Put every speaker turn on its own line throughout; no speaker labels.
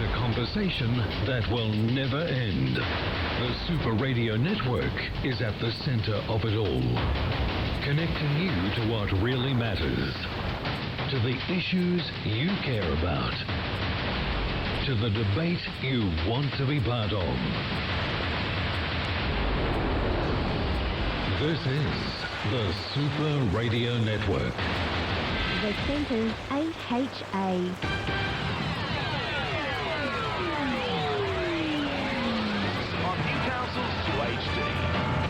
a conversation that will never end. The Super Radio Network is at the center of it all, connecting you to what really matters, to the issues you care about, to the debate you want to be part of. This is the Super Radio Network.
The centre's AHA.
On Newcastle's 2HD.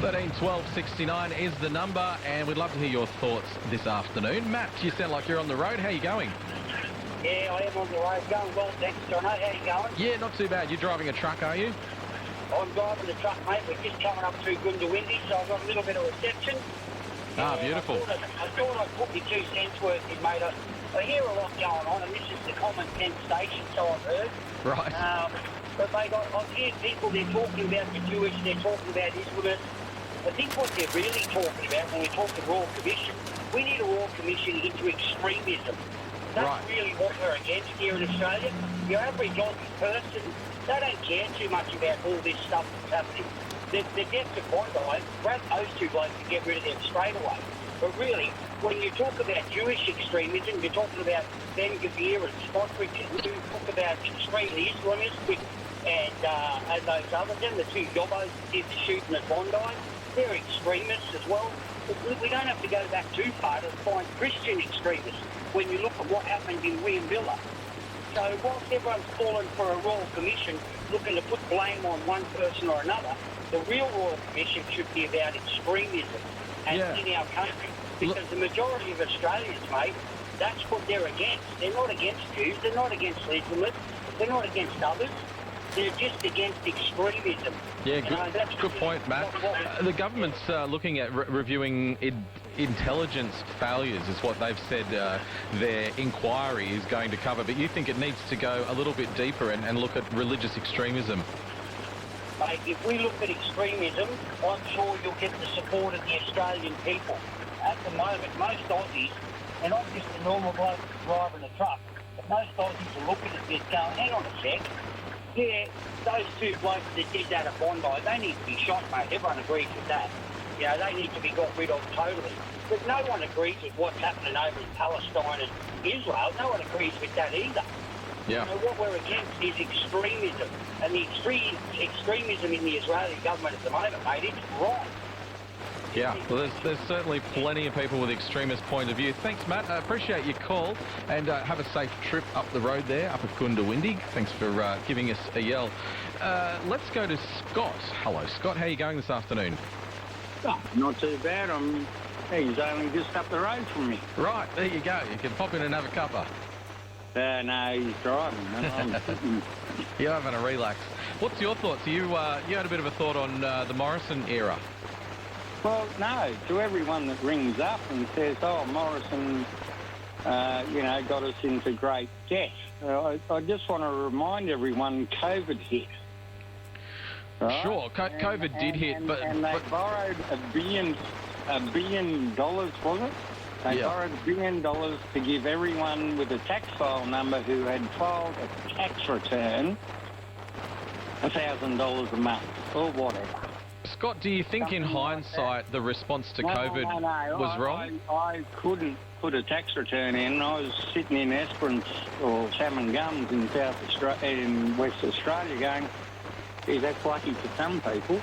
131269 is the number, and we'd love to hear your thoughts this afternoon. Matt, you sound like you're on the road. How are you going?
Yeah, I am on the road. Going well, thanks, Jono. How you going?
Yeah, not too bad. You're driving a truck, are you?
I'm driving the truck, mate. We're just coming up through Goondiwindi, so I've got a little bit of reception.
Ah, beautiful.
I thought I'd put my 2 cents worth in, mate. I hear a lot going on, and this is the common sense station, so I've heard.
Right.
But, mate, I hear people, they're talking about the Jewish, they're talking about Islamists. I think what they're really talking about when we talk the Royal Commission, we need a Royal Commission into extremism. That's really what we're against here in Australia. Your average Aussie person, they don't care too much about all this stuff that's happening. They're deaf to Bondi. Grab those 2 blokes and get rid of them straight away. But really, when you talk about Jewish extremism, you're talking about Ben Gvir and Scott Richard. You talk about extremely Islamists and those others, and the 2 Yobos that did the shooting at Bondi. They're extremists as well. But we don't have to go back too far to find Christian extremists when you look at what happened in Williamville. So whilst everyone's calling for a Royal Commission looking to put blame on one person or another, the real Royal Commission should be about extremism in our country. Because the majority of Australians, mate, that's what they're against. They're not against Jews, they're not against Islamists, they're not against others. They're just against extremism.
Yeah, good point, Matt. The government's looking at reviewing intelligence failures is what they've said their inquiry is going to cover. But you think it needs to go a little bit deeper and look at religious extremism?
Mate, if we look at extremism, I'm sure you'll get the support of the Australian people. At the moment, most Aussies, and I'm just a normal bloke driving a truck, but most Aussies are looking at this going, hang on a sec, yeah, those 2 blokes that did that at Bondi, they need to be shot, mate. Everyone agrees with that. You know, they need to be got rid of totally. But no one agrees with what's happening over in Palestine and Israel. No one agrees with that either.
Yeah.
You know, what we're against is extremism. And the extremism in the Israeli government at the moment, mate, it's wrong.
Yeah, well, there's certainly plenty of people with extremist point of view. Thanks, Matt. I appreciate your call, and have a safe trip up the road there, up at Goondiwindi. Thanks for giving us a yell. Let's go to Scott. Hello, Scott. How are you going this afternoon?
Oh, not too bad. He's only just up the road from me.
Right, there you go. You can pop in and have a cuppa.
No, he's driving. I'm sitting.
You're having a relax. What's your thoughts? You had a bit of a thought on the Morrison era.
Well, no, to everyone that rings up and says, oh, Morrison, got us into great debt. I just want to remind everyone COVID hit. Right?
Sure, COVID did hit, but...
And they borrowed $1 billion, was it? They borrowed $1 billion to give everyone with a tax file number who had filed a tax return $1,000 a month or whatever.
Scott, do you think in hindsight the response to COVID was wrong?
I couldn't put a tax return in. I was sitting in Esperance or Salmon Gums in in West Australia going, gee, that's lucky for some people.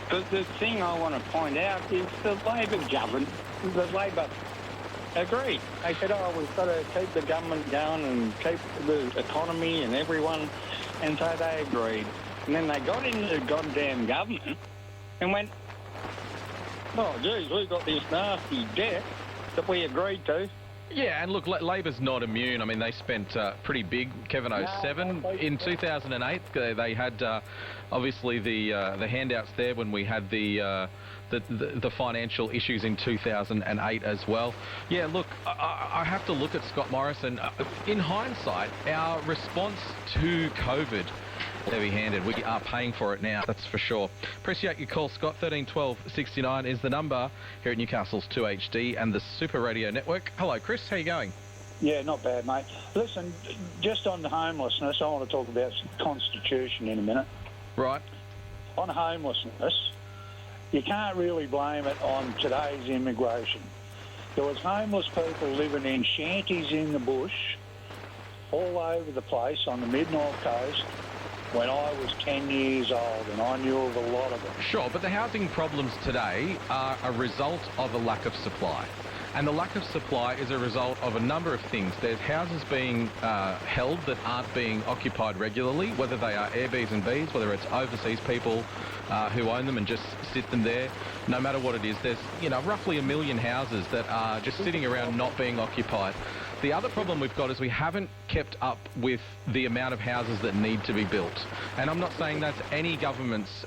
But the thing I want to point out is the Labor government, the Labor agreed. They said, oh, we've got to keep the government going and keep the economy and everyone. And so they agreed. And then they got into the goddamn government and went, oh, geez, we've got this nasty debt that we agreed to.
Yeah, and look, Labor's not immune. I mean, they spent pretty big. Kevin 07 in 2008. They had obviously the handouts there when we had the financial issues in 2008 as well. Yeah, look, I have to look at Scott Morrison. In hindsight, our response to COVID, heavy-handed. We are paying for it now, that's for sure. Appreciate your call, Scott. 131269 is the number here at Newcastle's 2HD and the Super Radio Network. Hello, Chris. How are you going?
Yeah, not bad, mate. Listen, just on the homelessness, I want to talk about Constitution in a minute.
Right.
On homelessness, you can't really blame it on today's immigration. There was homeless people living in shanties in the bush all over the place on the mid-north coast when I was 10 years old, and I knew of a lot of them.
Sure, but the housing problems today are a result of a lack of supply. And the lack of supply is a result of a number of things. There's houses being held that aren't being occupied regularly, whether they are Airbnbs, whether it's overseas people who own them and just sit them there. No matter what it is, there's roughly 1 million houses that are just sitting around not being occupied. The other problem we've got is we haven't kept up with the amount of houses that need to be built. And I'm not saying that's any government's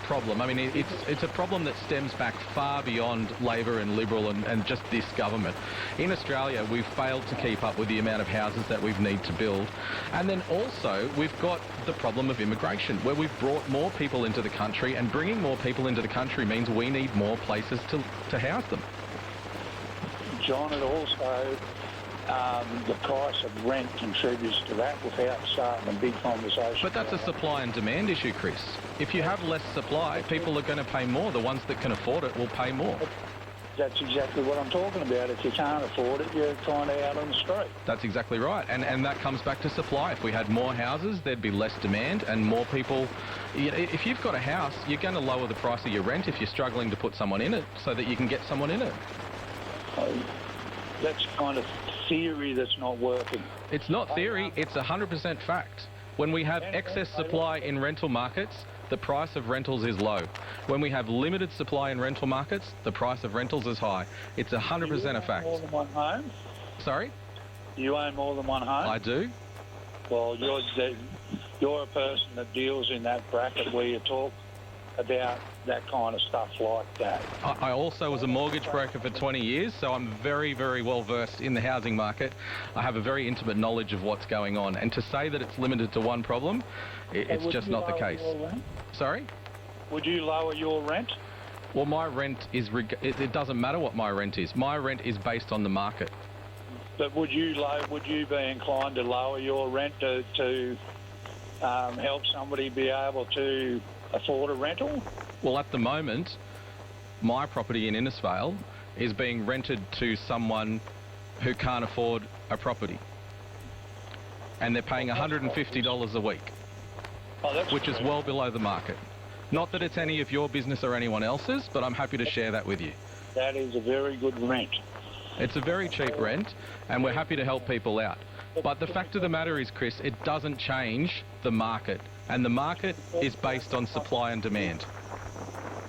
problem. I mean, it's a problem that stems back far beyond Labor and Liberal and just this government. In Australia, we've failed to keep up with the amount of houses that we need to build. And then also, we've got the problem of immigration, where we've brought more people into the country, and bringing more people into the country means we need more places to house them.
John, it also, the price of rent contributes to that without starting a big conversation.
But that's a supply and demand issue, Chris. If you have less supply, people are going to pay more. The ones that can afford it will pay more.
That's exactly what I'm talking about. If you can't afford it, you're kind of out on the street.
That's exactly right. And that comes back to supply. If we had more houses, there'd be less demand and more people. If you've got a house, you're going to lower the price of your rent if you're struggling to put someone in it so that you can get someone in it.
That's kind of theory that's not working.
It's not theory, it's 100% fact. When we have excess supply in rental markets, the price of rentals is low. When we have limited supply in rental markets, the price of rentals is high. It's 100% a fact.
More than one home?
Sorry?
You own more than one home?
I do.
Well, you're a person that deals in that bracket where you talk about that kind of stuff like that.
I also was a mortgage broker for 20 years, so I'm very, very well versed in the housing market. I have a very intimate knowledge of what's going on. And to say that it's limited to one problem, it's just not the case. Sorry?
Would you lower your rent?
Well, my rent is, it doesn't matter what my rent is. My rent is based on the market.
But would you be inclined to lower your rent to help somebody be able to afford a rental?
Well, at the moment, my property in Innisfail is being rented to someone who can't afford a property. And they're paying $150 a week, which is well below the market. Not that it's any of your business or anyone else's, but I'm happy to share that with you.
That is a very good rent.
It's a very cheap rent, and we're happy to help people out. But the fact of the matter is, Chris, it doesn't change the market. And the market is based on supply and demand.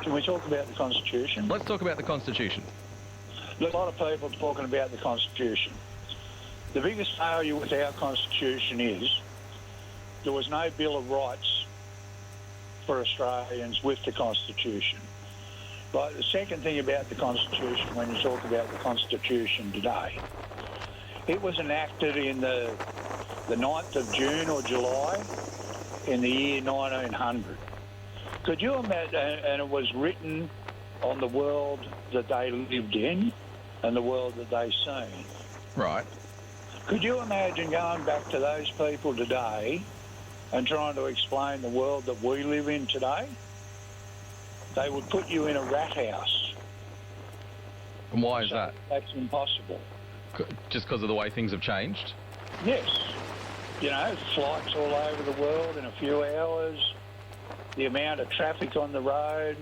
Can we talk about the Constitution?
Let's talk about the Constitution.
A lot of people talking about the Constitution. The biggest failure with our Constitution is there was no Bill of Rights for Australians with the Constitution. But the second thing about the Constitution, when you talk about the Constitution today, it was enacted in the 9th of June or July in the year 1900. Could you imagine, and it was written on the world that they lived in and the world that they seen.
Right.
Could you imagine going back to those people today and trying to explain the world that we live in today? They would put you in a rat house.
And why is that?
That's impossible.
Just because of the way things have changed?
Yes. You know, flights all over the world in a few hours, the amount of traffic on the road,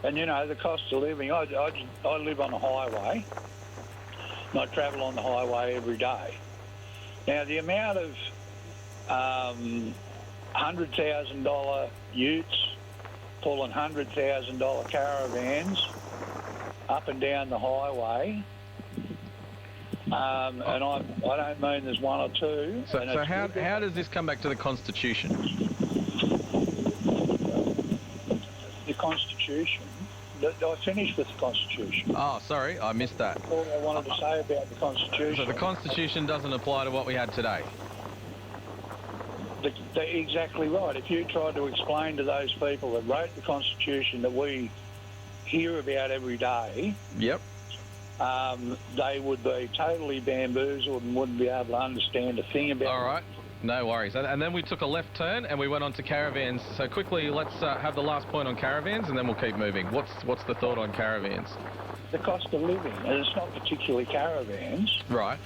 and, you know, the cost of living. I live on the highway, and I travel on the highway every day. Now, the amount of $100,000 utes pulling $100,000 caravans up and down the highway, and I don't mean there's one or two.
So how does this come back to the Constitution?
The Constitution? I finished with the Constitution.
Oh, sorry, I missed that.
All I wanted to say about the Constitution.
So the Constitution doesn't apply to what we had today?
Exactly right. If you tried to explain to those people that wrote the Constitution that we hear about every day,
yep,
they would be totally bamboozled and wouldn't be able to understand a thing about it.
All right. No worries. And then we took a left turn and we went on to caravans. So quickly, let's have the last point on caravans and then we'll keep moving. What's the thought on caravans?
The cost of living, and it's not particularly caravans.
Right.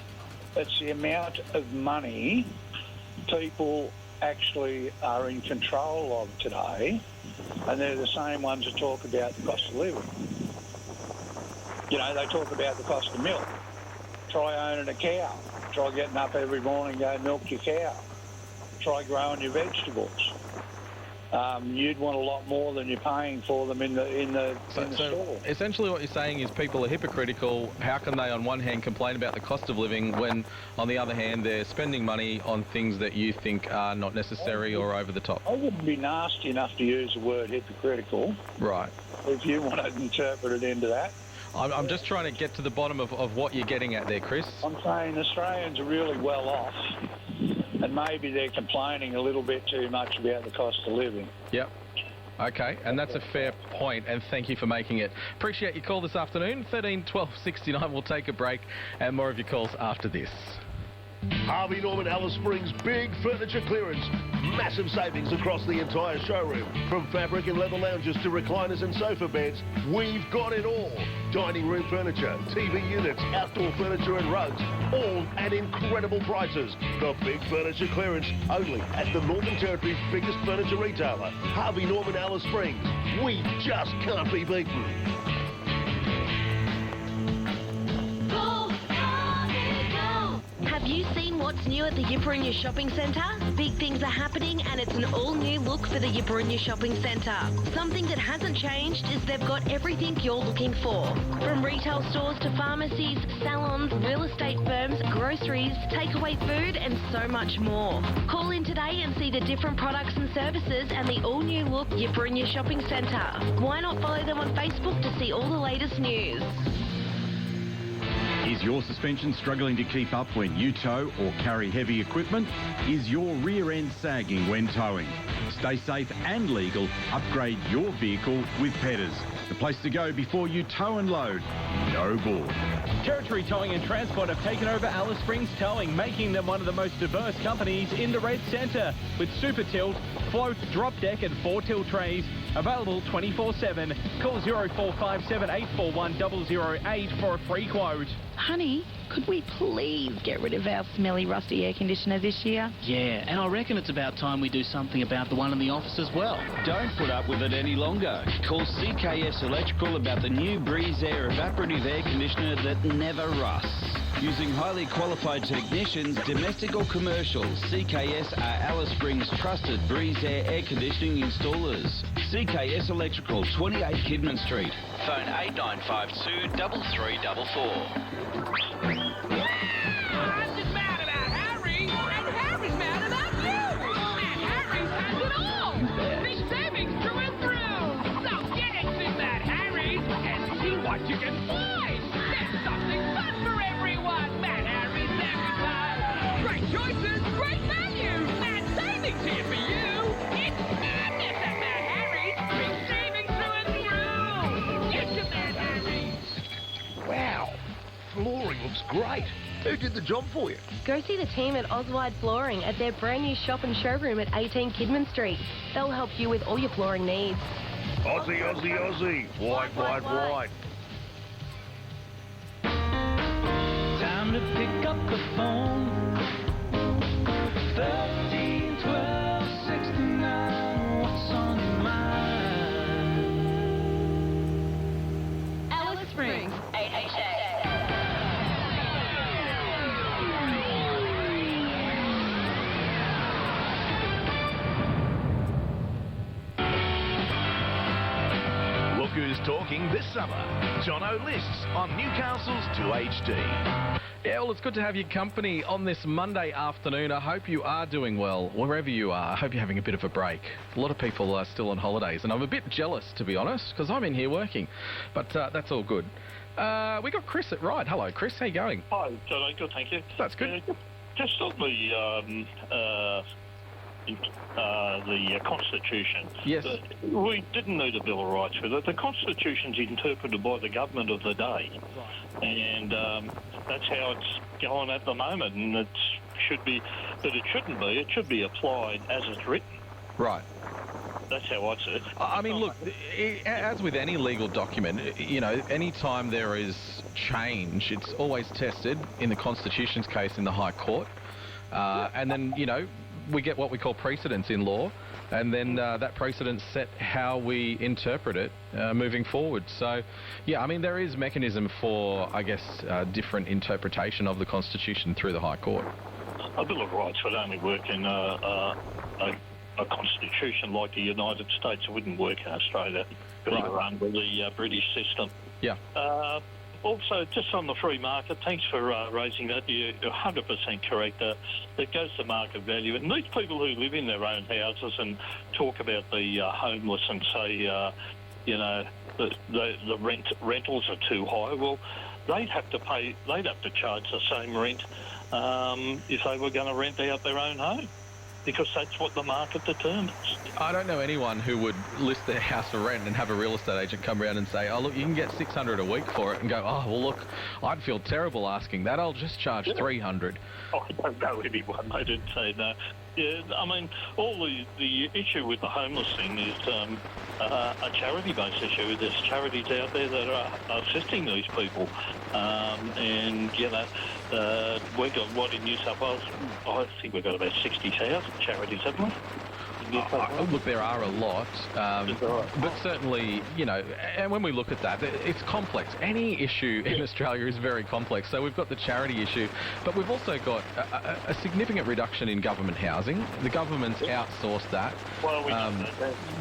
It's the amount of money people actually are in control of today, and they're the same ones that talk about the cost of living. You know, they talk about the cost of milk. Try owning a cow. Try getting up every morning and go milk your cow. Try growing your vegetables. You'd want a lot more than you're paying for them in the store.
Essentially what you're saying is people are hypocritical. How can they on one hand complain about the cost of living when on the other hand they're spending money on things that you think are not necessary or over the top?
I wouldn't be nasty enough to use the word hypocritical.
Right.
If you want to interpret it into that.
I'm just trying to get to the bottom of what you're getting at there, Chris.
I'm saying Australians are really well off, and maybe they're complaining a little bit too much about the cost of living.
Yep. Okay, and that's a fair point, and thank you for making it. Appreciate your call this afternoon. 13 12 69. We'll take a break, and more of your calls after this.
Harvey Norman Alice Springs big furniture clearance. Massive savings across the entire showroom. From fabric and leather lounges to recliners and sofa beds, we've got it all. Dining room furniture, TV units, outdoor furniture and rugs, all at incredible prices. The big furniture clearance only at the Northern Territory's biggest furniture retailer, Harvey Norman Alice Springs. We just can't be beaten.
Have you seen what's new at the Yiparunya Shopping Centre? Big things are happening and it's an all-new look for the Yiparunya Shopping Centre. Something that hasn't changed is they've got everything you're looking for. From retail stores to pharmacies, salons, real estate firms, groceries, takeaway food and so much more. Call in today and see the different products and services and the all-new look Yiparunya Shopping Centre. Why not follow them on Facebook to see all the latest news?
Is your suspension struggling to keep up when you tow or carry heavy equipment? Is your rear end sagging when towing? Stay safe and legal. Upgrade your vehicle with Petters. The place to go before you tow and load. No board.
Territory Towing and Transport have taken over Alice Springs Towing, making them one of the most diverse companies in the Red Centre. With super tilt, float, drop deck and 4-tilt trays. Available 24/7. Call 0457 841 008 for a free quote.
Honey, could we please get rid of our smelly, rusty air conditioner this year?
Yeah, and I reckon it's about time we do something about the one in the office as well.
Don't put up with it any longer. Call CKS Electrical about the new Breeze Air evaporative air conditioner that never rusts. Using highly qualified technicians, domestic or commercial, CKS are Alice Springs' trusted Breeze Air conditioning installers. CKS Electrical, 28 Kidman Street. Phone 8952 3344.
I'm just mad about Harry, and Harry's mad about you. And Harry's has it all. Big savings through and through. So get into Mad Harry's and see what you can find. There's something fun for everyone. Mad Harry's every time. Great choices, great value. Mad savings here for you. It's madness at Mad Harry's. Big savings through and through. Get to Mad Harry's.
Wow, flooring looks great. Who did the job for you?
Go see the team at Oswide Flooring at their brand new shop and showroom at 18 Kidman Street. They'll help you with all your flooring needs.
Aussie, Aussie, Aussie. White, white, white.
Time to pick up the phone. 13 12 69. What's on your mind?
Alice Springs, AHA.
Look who's talking this summer. Jono lists on Newcastle's 2HD.
Yeah, well, it's good to have your company on this Monday afternoon. I hope you are doing well, wherever you are. I hope you're having a bit of a break. A lot of people are still on holidays, and I'm a bit jealous, to be honest, because I'm in here working. But that's all good. We got Chris at Ride. Hello, Chris. How you going?
Hi, Jono. Good, thank you.
That's good.
Just on the
the Constitution.
Yes.
We didn't need a Bill of Rights with it. The Constitution's interpreted by the government of the day. And that's how it's going at the moment. And it should be, but it shouldn't be. It should be applied as it's written.
Right.
That's how I see it.
I mean, look, as with any legal document, you know, any time there is change, it's always tested, in the Constitution's case, in the High Court. And then, you know, we get what we call precedents in law, and then that precedent set how we interpret it moving forward. So, yeah, I mean, there is mechanism for, I guess, different interpretation of the Constitution through the High Court.
A Bill of Rights would only work in a constitution like the United States. It wouldn't work in Australia because we're under the British system.
Yeah.
Also, just on the free market, thanks for raising that. You're 100% correct. It goes to market value. And these people who live in their own houses and talk about the homeless and say, you know, the rentals are too high, well, they'd have to charge the same rent if they were going to rent out their own home, because that's what the market determines.
I don't know anyone who would list their house for rent and have a real estate agent come around and say, oh, look, you can get $600 a week for it, and go, oh, well, look, I'd feel terrible asking that. I'll just charge $300.
I don't know anyone. They didn't say no. Yeah, I mean, all the issue with the homeless thing is a charity-based issue. There's charities out there that are assisting these people. And, you know, we've got, what, in New South Wales? I think we've got about 60,000 charities, haven't we?
Look, there are a lot, but certainly, you know, and when we look at that, it's complex. Any issue in Australia is very complex. So we've got the charity issue, but we've also got a significant reduction in government housing. The government's outsourced that.
Well,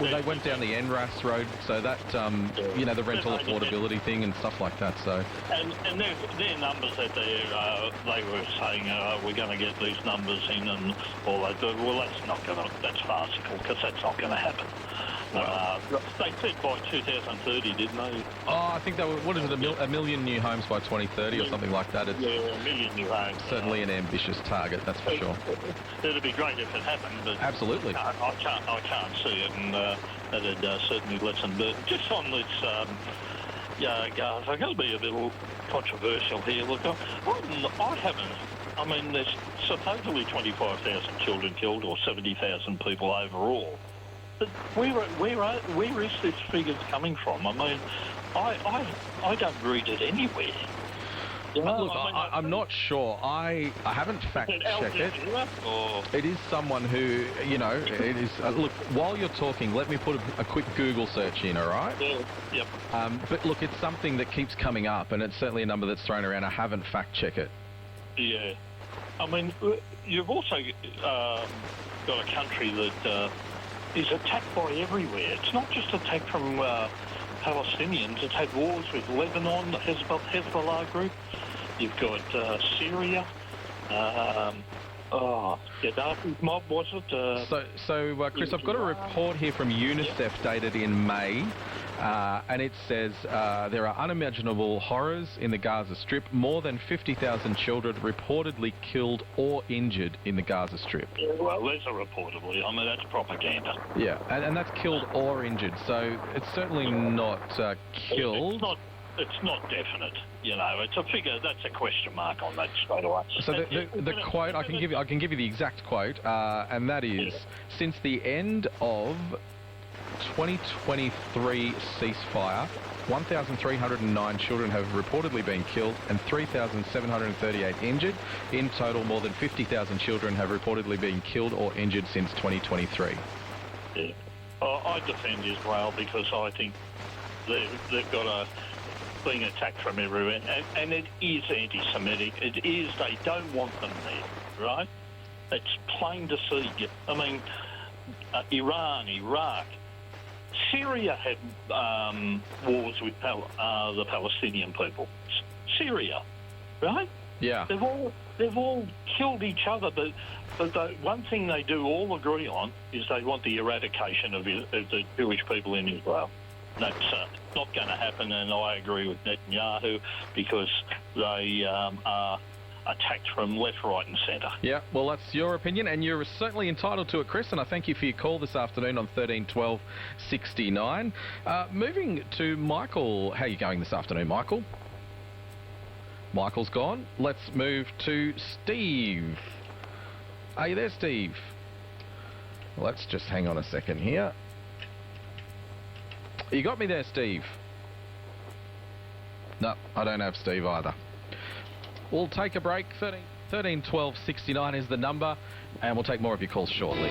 they went down the NRAS road, so that, you know, the rental affordability thing and stuff like that. So.
And their numbers that they were saying, we're going to get these numbers in and all that. Well, that's farcical, because that's not going to happen. They said by 2030, didn't they?
Oh, I think they were, what is it, a million new homes by 2030 or something like that? It's
a million new homes.
Certainly an ambitious target, that's for sure.
It'd be great if it happened, but
absolutely.
I can't see it, and that'd certainly lessen. But just on this, guys, I'm going to be a little controversial here. Look, I haven't. I mean, there's supposedly 25,000 children killed, or 70,000 people overall. But where is this figure coming from? I mean, I don't read it anywhere.
Look, I'm not sure. I haven't fact-checked it. It is someone who, you know, it is... look, while you're talking, let me put a quick Google search in, all right?
Yep.
But look, it's something that keeps coming up, and it's certainly a number that's thrown around. I haven't fact-checked it.
Yeah. I mean, you've also got a country that is attacked by everywhere. It's not just attacked from Palestinians. It's had wars with Lebanon, the Hezbollah group. You've got Syria. Gaddafi's mob, was it?
So Chris, I've got a report here from UNICEF dated in May. And it says there are unimaginable horrors in the Gaza Strip. More than 50,000 children reportedly killed or injured in the Gaza Strip.
Yeah, well, there's a reportedly. I mean, that's propaganda.
Yeah, and that's killed or injured. So it's certainly not killed.
It's not definite. You know, it's a figure. That's a question mark on that straight away.
So the quote, I can give you the exact quote, and that is, since the end of 2023 ceasefire, 1,309 children have reportedly been killed and 3,738 injured. In total, more than 50,000 children have reportedly been killed or injured since 2023.
Yeah. I defend Israel because I think they've got being attacked from everywhere, and it is anti-Semitic. It is. They don't want them there, right? It's plain to see. I mean, Iran, Iraq, Syria had wars with the Palestinian people. Syria, right?
Yeah.
They've all killed each other, but the one thing they do all agree on is they want the eradication of the Jewish people in Israel. That's not going to happen, and I agree with Netanyahu because they are
attacked from left, right and centre.
Yeah, well, that's your opinion, and you're certainly entitled to it, Chris, and I thank you for your call this afternoon on 13 12 69. Moving to Michael. How are you going this afternoon, Michael? Michael's gone. Let's move to Steve. Are you there, Steve? Let's just hang on a second here. You got me there, Steve? No, I don't have Steve either. We'll take a break. 13 12 69 is the number, and we'll take more of your calls shortly.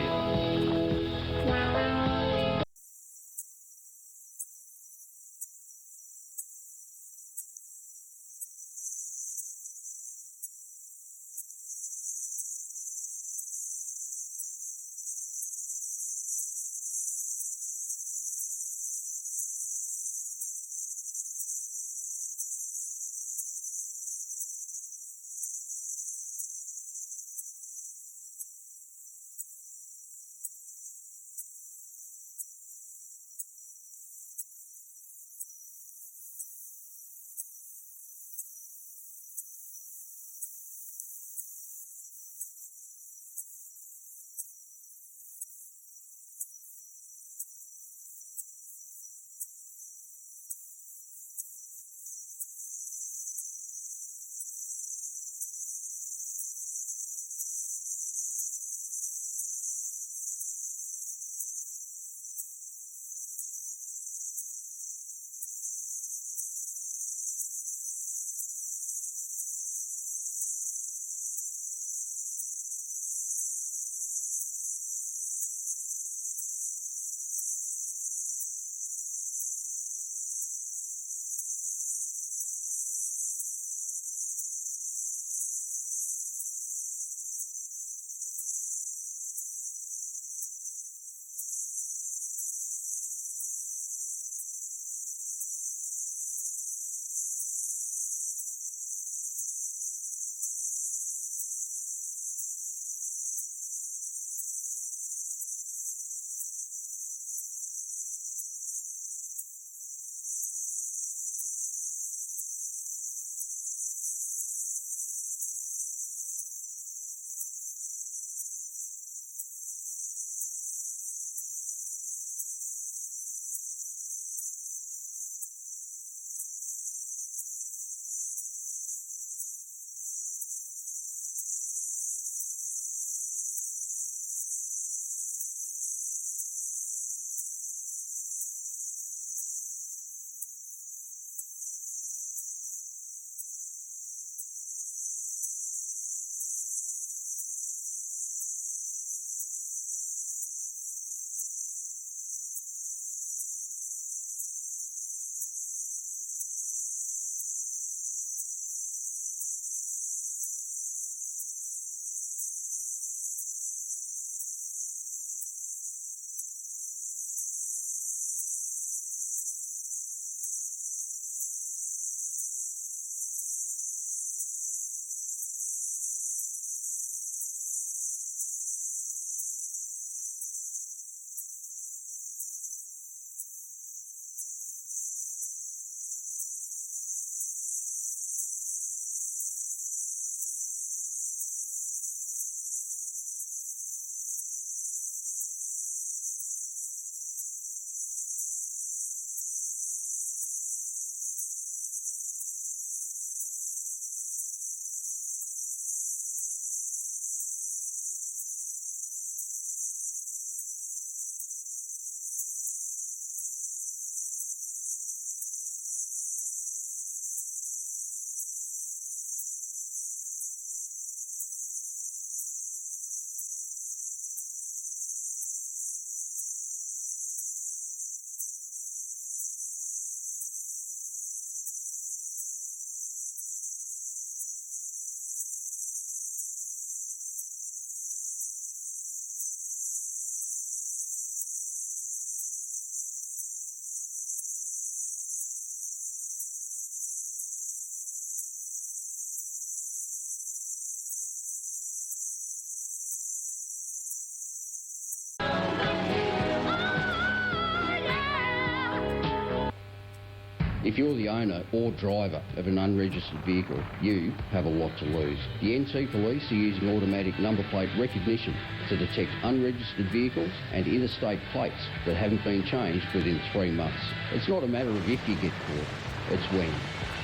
If you're the owner or driver of an unregistered vehicle, you have a lot to lose. The NT Police are using automatic number plate recognition to detect unregistered vehicles and interstate plates that haven't been changed within 3 months. It's not a matter of if you get caught, it's when.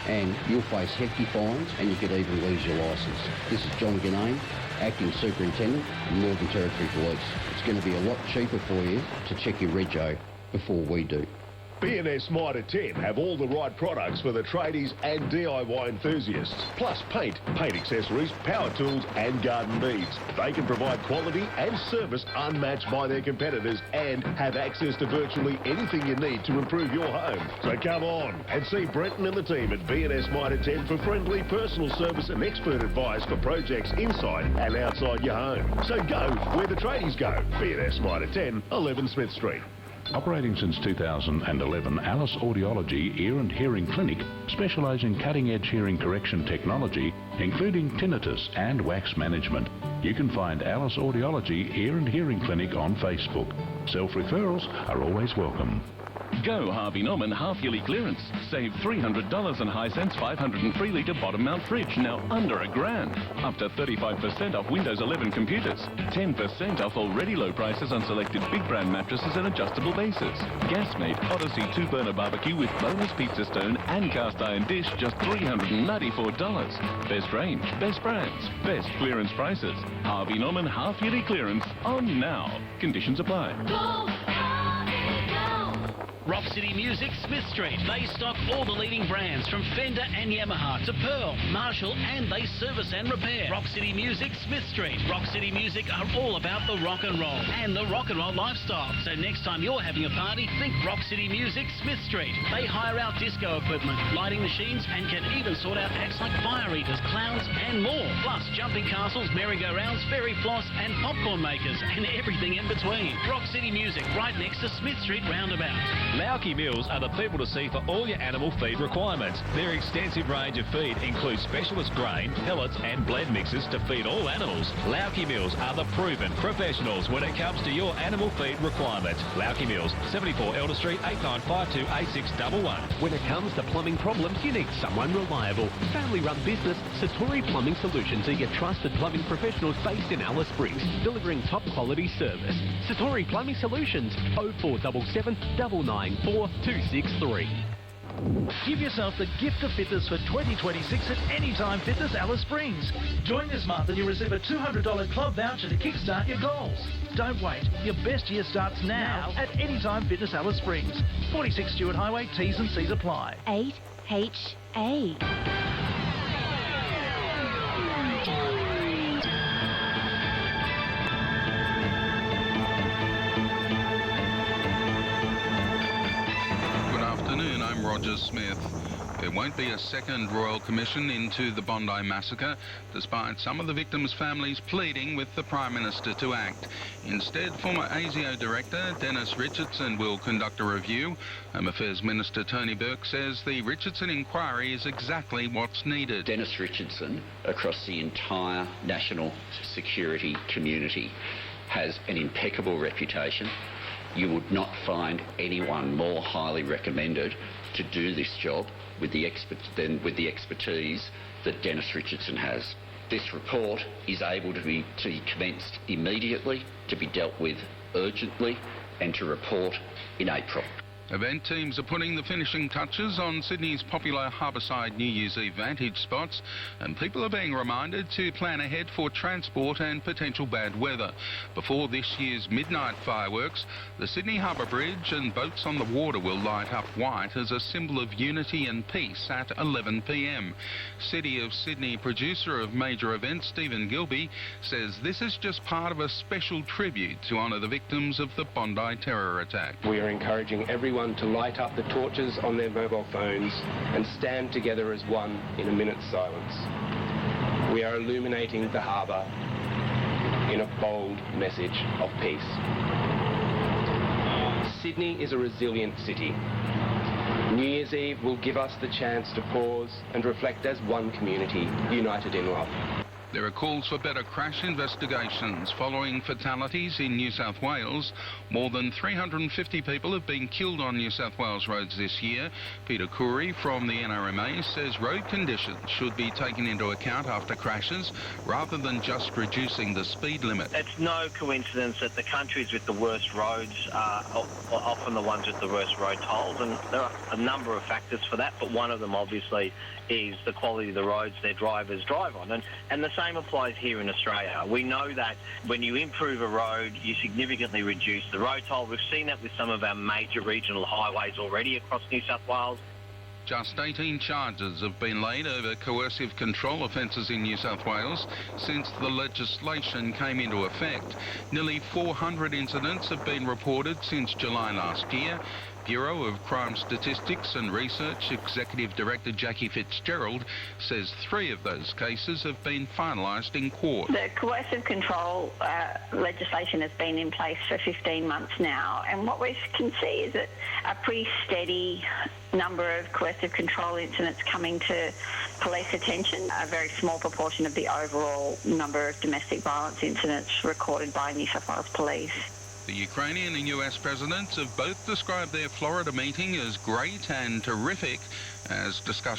And you'll face hefty fines and you could even lose your licence. This is John Ganane, Acting Superintendent of Northern Territory Police. It's going to be a lot cheaper for you to check your rego before we do.
B&S Mitre 10 have all the right products for the tradies and DIY enthusiasts, plus paint accessories, power tools and garden beads. They can provide quality and service unmatched by their competitors and have access to virtually anything you need to improve your home. So come on and see Brenton and the team at B&S Mitre 10 for friendly personal service and expert advice for projects inside and outside your home. So go where the tradies go. B&S Mitre 10, 11 Smith Street.
Operating since 2011, Alice Audiology Ear and Hearing Clinic specialise in cutting-edge hearing correction technology, including tinnitus and wax management. You can find Alice Audiology Ear and Hearing Clinic on Facebook. Self-referrals are always welcome.
Go Harvey Norman half-yearly clearance. Save $300 on Hisense 503-litre bottom mount fridge, now under $1,000. Up to 35% off Windows 11 computers. 10% off already low prices on selected big brand mattresses and adjustable bases. Gasmate Odyssey 2-burner barbecue with bonus pizza stone and cast iron dish, just $394. Best range, best brands, best clearance prices. Harvey Norman half-yearly clearance on now. Conditions apply.
Rock City Music, Smith Street. They stock all the leading brands from Fender and Yamaha to Pearl, Marshall, and they service and repair. Rock City Music, Smith Street. Rock City Music are all about the rock and roll and the rock and roll lifestyle. So next time you're having a party, think Rock City Music, Smith Street. They hire out disco equipment, lighting machines, and can even sort out acts like fire eaters, clowns, and more. Plus jumping castles, merry-go-rounds, fairy floss, and popcorn makers, and everything in between. Rock City Music, right next to Smith Street Roundabout.
Lauki Mills are the people to see for all your animal feed requirements. Their extensive range of feed includes specialist grain, pellets and blend mixes to feed all animals. Lauki Mills are the proven professionals when it comes to your animal feed requirements. Lauki Mills, 74 Elder Street, 89528611.
When it comes to plumbing problems, you need someone reliable. Family-run business, Satori Plumbing Solutions are your trusted plumbing professionals based in Alice Springs, delivering top-quality service. Satori Plumbing Solutions, 0477 994 263.
Give yourself the gift of fitness for 2026 at Anytime Fitness Alice Springs. Join this month and you'll receive a $200 club voucher to kickstart your goals. Don't wait. Your best year starts now at Anytime Fitness Alice Springs. 46 Stewart Highway, T's and C's apply.
8HA.
I'm Roger Smith. There won't be a second Royal Commission into the Bondi massacre, despite some of the victims' families pleading with the Prime Minister to act. Instead, former ASIO Director Dennis Richardson will conduct a review. Home Affairs Minister Tony Burke says the Richardson inquiry is exactly what's needed.
Dennis Richardson, across the entire national security community, has an impeccable reputation. You would not find anyone more highly recommended to do this job with the expertise that Dennis Richardson has. This report is able to be commenced immediately, to be dealt with urgently, and to report in April.
Event teams are putting the finishing touches on Sydney's popular Harbourside New Year's Eve vantage spots, and people are being reminded to plan ahead for transport and potential bad weather. Before this year's midnight fireworks, the Sydney Harbour Bridge and boats on the water will light up white as a symbol of unity and peace at 11 p.m. City of Sydney producer of major events, Stephen Gilby, says this is just part of a special tribute to honour the victims of the Bondi terror attack.
We are encouraging everyone to light up the torches on their mobile phones and stand together as one in a minute's silence. We are illuminating the harbour in a bold message of peace. Sydney is a resilient city. New Year's Eve will give us the chance to pause and reflect as one community, united in love.
There are calls for better crash investigations following fatalities in New South Wales. More than 350 people have been killed on New South Wales roads this year. Peter Coury from the NRMA says road conditions should be taken into account after crashes rather than just reducing the speed limit.
It's no coincidence that the countries with the worst roads are often the ones with the worst road tolls, and there are a number of factors for that, but one of them obviously is the quality of the roads their drivers drive on. And the same applies here in Australia. We know that when you improve a road, you significantly reduce the road toll. We've seen that with some of our major regional highways already across New South Wales.
Just 18 charges have been laid over coercive control offences in New South Wales since the legislation came into effect. Nearly 400 incidents have been reported since July last year. Bureau of Crime Statistics and Research Executive Director Jackie Fitzgerald says 3 of those cases have been finalised in court.
The coercive control legislation has been in place for 15 months now, and what we can see is that a pretty steady number of coercive control incidents coming to police attention, a very small proportion of the overall number of domestic violence incidents recorded by New South Wales Police.
The Ukrainian and US presidents have both described their Florida meeting as great and terrific as discussions